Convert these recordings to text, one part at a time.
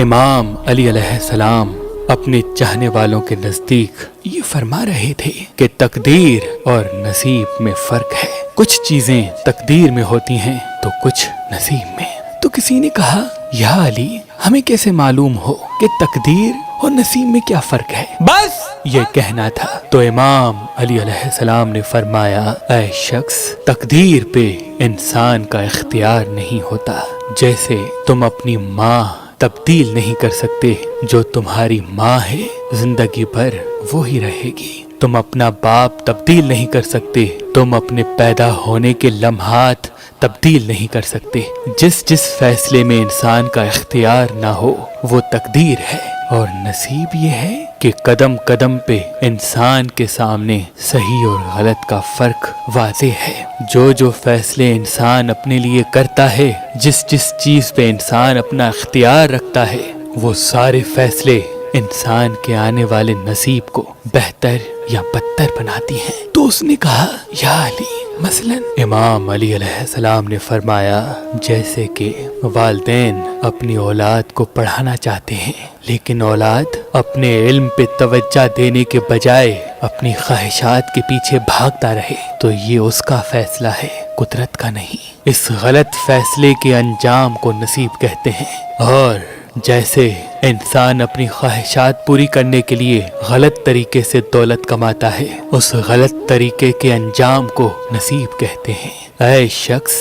امام علی علیہ السلام اپنے چاہنے والوں کے نزدیک یہ فرما رہے تھے کہ تقدیر اور نصیب میں فرق ہے. کچھ چیزیں تقدیر میں ہوتی ہیں تو کچھ نصیب میں. تو کسی نے کہا یا علی ہمیں کیسے معلوم ہو کہ تقدیر اور نصیب میں کیا فرق ہے؟ بس یہ کہنا تھا. تو امام علی علیہ السلام نے فرمایا اے شخص، تقدیر پہ انسان کا اختیار نہیں ہوتا. جیسے تم اپنی ماں تبدیل نہیں کر سکتے، جو تمہاری ماں ہے زندگی بھر وہی رہے گی. تم اپنا باپ تبدیل نہیں کر سکتے، تم اپنے پیدا ہونے کے لمحات تبدیل نہیں کر سکتے. جس فیصلے میں انسان کا اختیار نہ ہو وہ تقدیر ہے. اور نصیب یہ ہے کہ قدم قدم پہ انسان کے سامنے صحیح اور غلط کا فرق واضح ہے. جو فیصلے انسان اپنے لیے کرتا ہے، جس چیز پہ انسان اپنا اختیار رکھتا ہے، وہ سارے فیصلے انسان کے آنے والے نصیب کو بہتر یا بدتر بناتی ہیں. تو اس نے کہا یا علی، مثلا امام علی علیہ السلام نے فرمایا جیسے کہ والدین اپنی اولاد کو پڑھانا چاہتے ہیں، لیکن اولاد اپنے علم پہ توجہ دینے کے بجائے اپنی خواہشات کے پیچھے بھاگتا رہے، تو یہ اس کا فیصلہ ہے، قدرت کا نہیں. اس غلط فیصلے کے انجام کو نصیب کہتے ہیں. اور جیسے انسان اپنی خواہشات پوری کرنے کے لیے غلط طریقے سے دولت کماتا ہے، اس غلط طریقے کے انجام کو نصیب کہتے ہیں. اے شخص،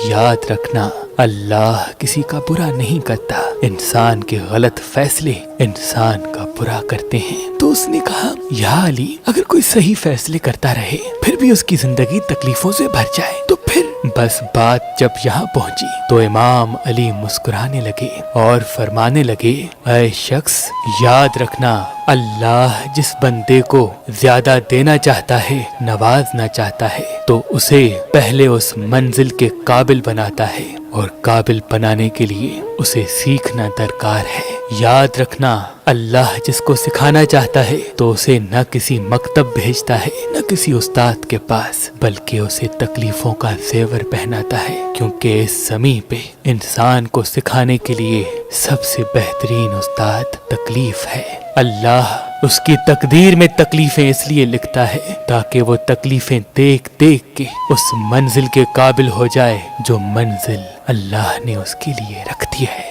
یاد رکھنا اللہ کسی کا برا نہیں کرتا، انسان کے غلط فیصلے انسان کا برا کرتے ہیں. تو اس نے کہا یا علی، اگر کوئی صحیح فیصلے کرتا رہے پھر بھی اس کی زندگی تکلیفوں سے بھر جائے تو پھر؟ بس بات جب یہاں پہنچی تو امام علی مسکرانے لگے اور فرمانے لگے اے شخص، یاد رکھنا اللہ جس بندے کو زیادہ دینا چاہتا ہے، نوازنا چاہتا ہے، تو اسے پہلے اس منزل کے قابل بناتا ہے، اور قابل بنانے کے لیے اسے سیکھنا درکار ہے. یاد رکھنا اللہ جس کو سکھانا چاہتا ہے تو اسے نہ کسی مکتب بھیجتا ہے، نہ کسی استاد کے پاس، بلکہ اسے تکلیفوں کا زیور پہناتا ہے. کیونکہ اس زمین پہ انسان کو سکھانے کے لیے سب سے بہترین استاد تکلیف ہے. اللہ اس کی تقدیر میں تکلیفیں اس لیے لکھتا ہے تاکہ وہ تکلیفیں دیکھ دیکھ کے اس منزل کے قابل ہو جائے جو منزل اللہ نے اس کے لیے رکھ دی ہے.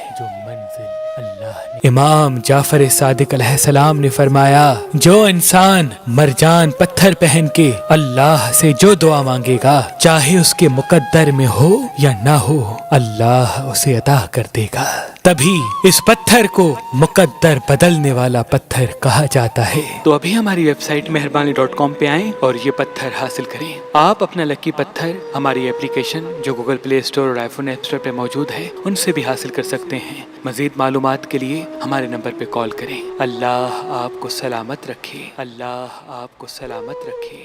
امام جعفر صادق علیہ السلام نے فرمایا جو انسان مرجان پتھر پہن کے اللہ سے جو دعا مانگے گا، چاہے اس کے مقدر میں ہو یا نہ ہو، اللہ اسے عطا کر دے گا. تبھی اس پتھر کو مقدر بدلنے والا پتھر کہا جاتا ہے. تو ابھی ہماری ویب سائٹ مہربانی.com پہ آئیں اور یہ پتھر حاصل کریں. آپ اپنا لکی پتھر ہماری اپلیکیشن جو گوگل پلے اسٹور اور آئی فون ایپ اسٹور پہ موجود ہے ان سے بھی حاصل کر سکتے ہیں. مزید معلومات کے لیے ہمارے نمبر پہ کال کریں. اللہ آپ کو سلامت رکھے. اللہ آپ کو سلامت رکھے.